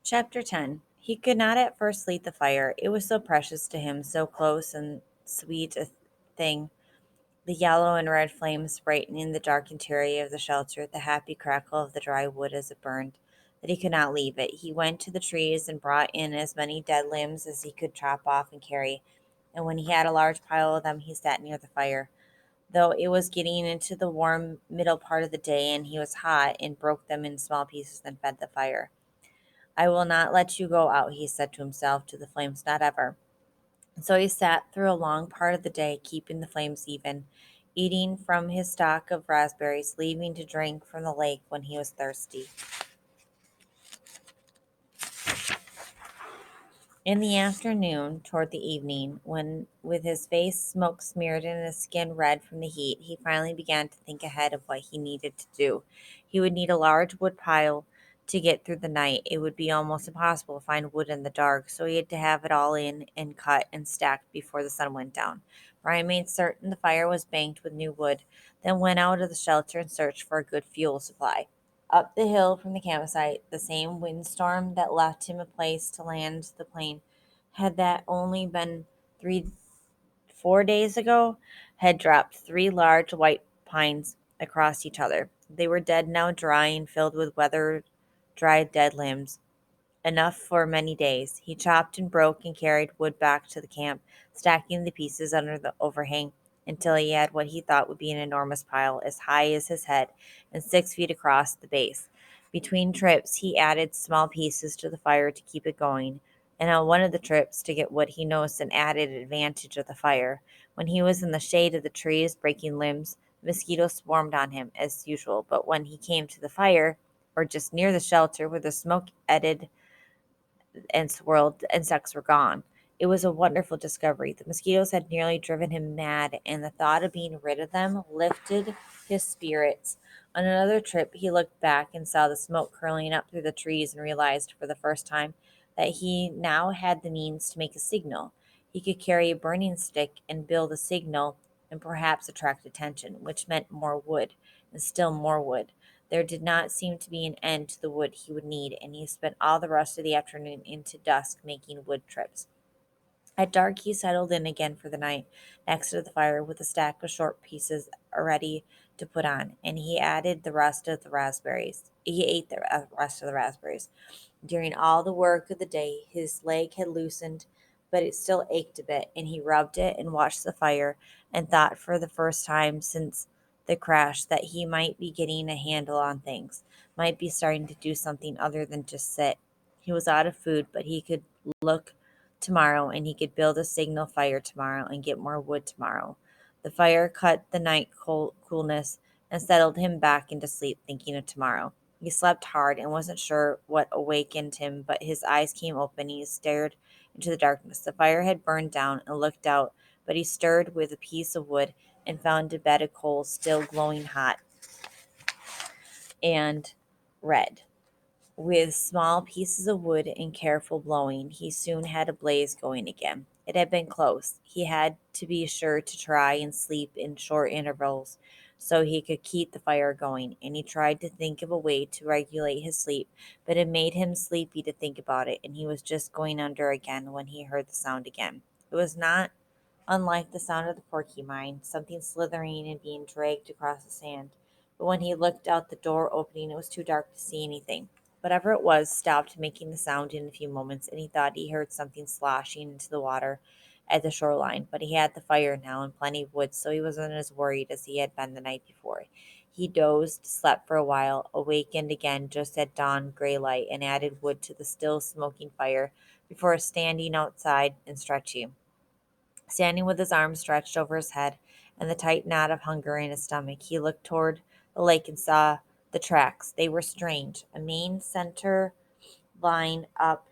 Chapter 10. He could not at first light the fire. It was so precious to him, so close and sweet a thing, the yellow and red flames brightening the dark interior of the shelter, the happy crackle of the dry wood as it burned, that he could not leave it. He went to the trees and brought in as many dead limbs as he could chop off and carry, and when he had a large pile of them, he sat near the fire. Though it was getting into the warm middle part of the day and he was hot, and broke them in small pieces and fed the fire. I will not let you go out, he said to himself, to the flames, not ever. So he sat through a long part of the day, keeping the flames even, eating from his stock of raspberries, leaving to drink from the lake when he was thirsty. In the afternoon, toward the evening, when with his face smoke smeared and his skin red from the heat, he finally began to think ahead of what he needed to do. He would need a large wood pile to get through the night. It would be almost impossible to find wood in the dark, so he had to have it all in and cut and stacked before the sun went down. Brian made certain the fire was banked with new wood, then went out of the shelter and searched for a good fuel supply. Up the hill from the campsite, the same windstorm that left him a place to land the plane, had that only been 4 days ago, had dropped three large white pines across each other. They were dead now, dry and filled with weather dried dead limbs, enough for many days. He chopped and broke and carried wood back to the camp, stacking the pieces under the overhang until he had what he thought would be an enormous pile, as high as his head and 6 feet across the base. Between trips, he added small pieces to the fire to keep it going, and on one of the trips to get wood, he noticed an added advantage of the fire. When he was in the shade of the trees breaking limbs, the mosquitoes swarmed on him as usual, but when he came to the fire, or just near the shelter where the smoke eddied and swirled, insects were gone. It was a wonderful discovery. The mosquitoes had nearly driven him mad, and the thought of being rid of them lifted his spirits. On another trip, he looked back and saw the smoke curling up through the trees and realized for the first time that he now had the means to make a signal. He could carry a burning stick and build a signal and perhaps attract attention, which meant more wood and still more wood. There did not seem to be an end to the wood he would need, and he spent all the rest of the afternoon into dusk making wood trips. At dark, he settled in again for the night next to the fire with a stack of short pieces ready to put on, and he added the rest of the raspberries. He ate the rest of the raspberries. During all the work of the day, his leg had loosened, but it still ached a bit, and he rubbed it and watched the fire and thought for the first time since the crash that he might be getting a handle on things, might be starting to do something other than just sit. He was out of food, but he could look tomorrow and he could build a signal fire tomorrow and get more wood tomorrow. The fire cut the night coolness and settled him back into sleep, thinking of tomorrow. He slept hard and wasn't sure what awakened him, but his eyes came open and he stared into the darkness. The fire had burned down and looked out, but he stirred with a piece of wood and found a bed of coals still glowing hot and red. With small pieces of wood and careful blowing, he soon had a blaze going again. It had been close. He had to be sure to try and sleep in short intervals so he could keep the fire going, and he tried to think of a way to regulate his sleep, but it made him sleepy to think about it, and he was just going under again when he heard the sound again. It was not unlike the sound of the porcupine, something slithering and being dragged across the sand. But when he looked out the door opening, it was too dark to see anything. Whatever it was stopped making the sound in a few moments, and he thought he heard something sloshing into the water at the shoreline. But he had the fire now and plenty of wood, so he wasn't as worried as he had been the night before. He dozed, slept for a while, awakened again just at dawn gray light, and added wood to the still smoking fire before standing outside and stretching. Standing with his arms stretched over his head and the tight knot of hunger in his stomach, he looked toward the lake and saw the tracks. They were strange. A main center line up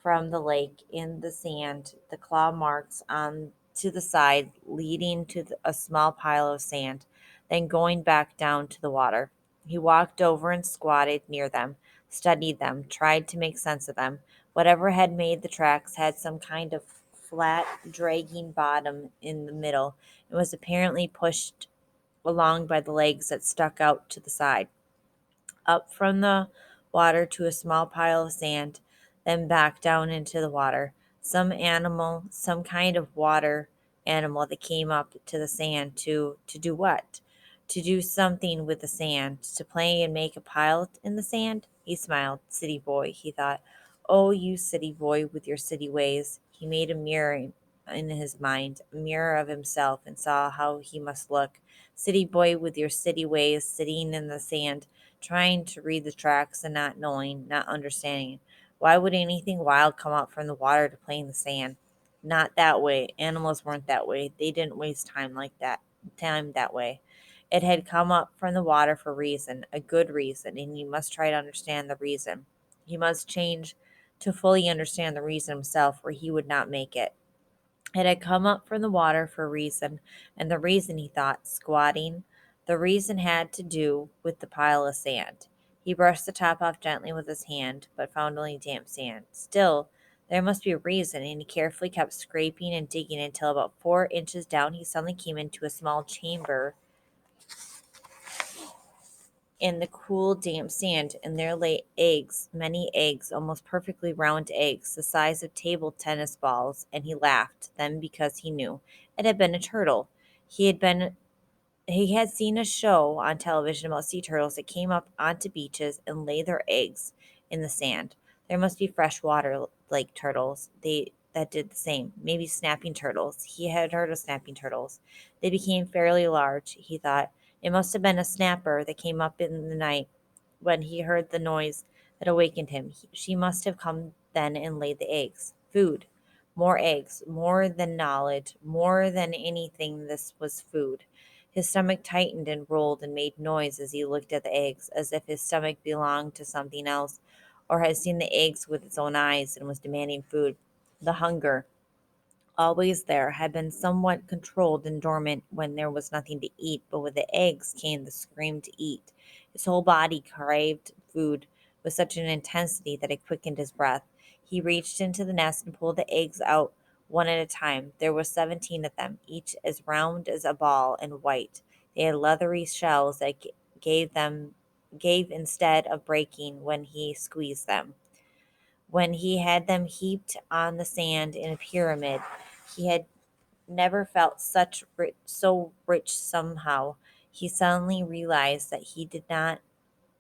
from the lake in the sand, the claw marks on to the side leading to a small pile of sand, then going back down to the water. He walked over and squatted near them, studied them, tried to make sense of them. Whatever had made the tracks had some kind of flat, dragging bottom in the middle and was apparently pushed along by the legs that stuck out to the side. Up from the water to a small pile of sand, then back down into the water. Some animal, some kind of water animal that came up to the sand to do what? To do something with the sand, to play and make a pile in the sand? He smiled. City boy, he thought. Oh, you city boy with your city ways. He made a mirror in his mind, a mirror of himself, and saw how he must look. City boy with your city ways, sitting in the sand, trying to read the tracks and not knowing, not understanding. Why would anything wild come up from the water to play in the sand? Not that way. Animals weren't that way. They didn't waste time that way. It had come up from the water for a reason, a good reason, and he must try to understand the reason. He must change to fully understand the reason himself, or he would not make it. It had come up from the water for a reason, and the reason, he thought, squatting, the reason had to do with the pile of sand. He brushed the top off gently with his hand, but found only damp sand. Still, there must be a reason, and he carefully kept scraping and digging until about 4 inches down he suddenly came into a small chamber in the cool, damp sand, and there lay eggs, many eggs, almost perfectly round eggs, the size of table tennis balls, and he laughed, then because he knew it had been a turtle. He had been he had seen a show on television about sea turtles that came up onto beaches and lay their eggs in the sand. There must be freshwater lake turtles. They that did the same. Maybe snapping turtles. He had heard of snapping turtles. They became fairly large, he thought. It must have been a snapper that came up in the night when he heard the noise that awakened him. She must have come then and laid the eggs. Food. More eggs. More than knowledge. More than anything, this was food. His stomach tightened and rolled and made noise as he looked at the eggs, as if his stomach belonged to something else, or had seen the eggs with its own eyes and was demanding food. The hunger, always there, had been somewhat controlled and dormant when there was nothing to eat, but with the eggs came the scream to eat. His whole body craved food with such an intensity that it quickened his breath. He reached into the nest and pulled the eggs out one at a time. There were 17 of them, each as round as a ball and white. They had leathery shells that gave instead of breaking when he squeezed them. When he had them heaped on the sand in a pyramid, he had never felt so rich somehow. He suddenly realized that he did not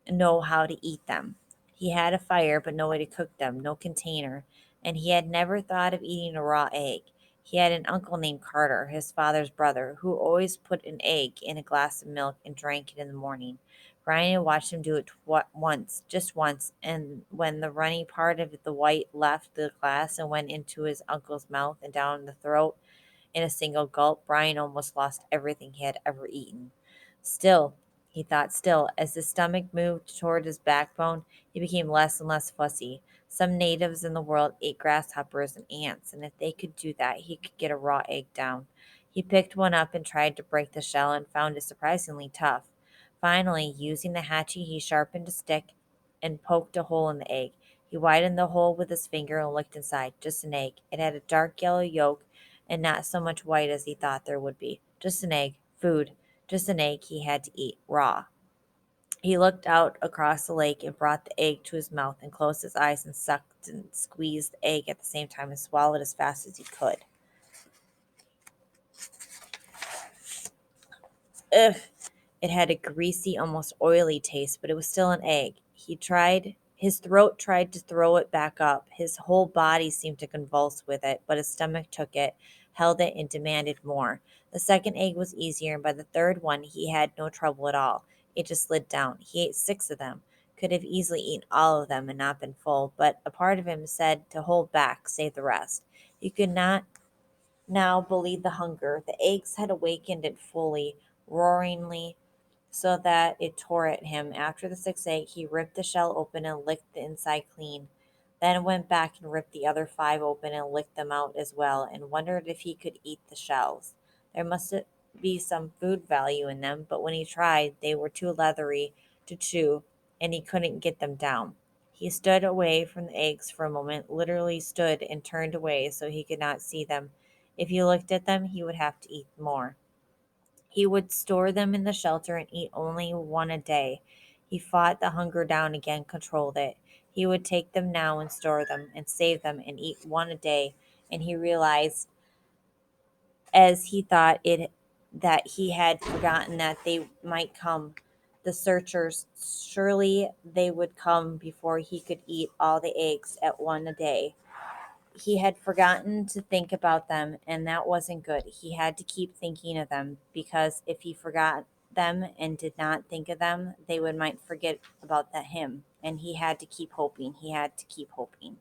know how to eat them. He had a fire, but no way to cook them, no container, and he had never thought of eating a raw egg. He had an uncle named Carter, his father's brother, who always put an egg in a glass of milk and drank it in the morning. Brian had watched him do it once, just once, and when the runny part of the white left the glass and went into his uncle's mouth and down the throat, in a single gulp, Brian almost lost everything he had ever eaten. Still, he thought, still, as his stomach moved toward his backbone, he became less and less fussy. Some natives in the world ate grasshoppers and ants, and if they could do that, he could get a raw egg down. He picked one up and tried to break the shell and found it surprisingly tough. Finally, using the hatchet, he sharpened a stick and poked a hole in the egg. He widened the hole with his finger and looked inside. Just an egg. It had a dark yellow yolk and not so much white as he thought there would be. Just an egg. Food. Just an egg he had to eat, raw. He looked out across the lake and brought the egg to his mouth and closed his eyes and sucked and squeezed the egg at the same time and swallowed as fast as he could. Ugh! It had a greasy, almost oily taste, but it was still an egg. His throat tried to throw it back up. His whole body seemed to convulse with it, but his stomach took it, held it, and demanded more. The second egg was easier, and by the third one, he had no trouble at all. It just slid down. He ate 6 of them. Could have easily eaten all of them and not been full, but a part of him said to hold back, save the rest. He could not now believe the hunger. The eggs had awakened it fully, roaringly, so that it tore at him. After the sixth egg, he ripped the shell open and licked the inside clean, then went back and ripped the other 5 open and licked them out as well, and wondered if he could eat the shells. There must be some food value in them, but when he tried, they were too leathery to chew, and he couldn't get them down. He stood away from the eggs for a moment, literally stood and turned away so he could not see them. If he looked at them, he would have to eat more. He would store them in the shelter and eat only one a day. He fought the hunger down again, controlled it. He would take them now and store them and save them and eat one a day. And he realized, as he thought it, that he had forgotten that they might come. The searchers, surely they would come before he could eat all the eggs at one a day. He had forgotten to think about them, and that wasn't good. He had to keep thinking of them, because if he forgot them and did not think of them, they would might forget about him. And he had to keep hoping. He had to keep hoping.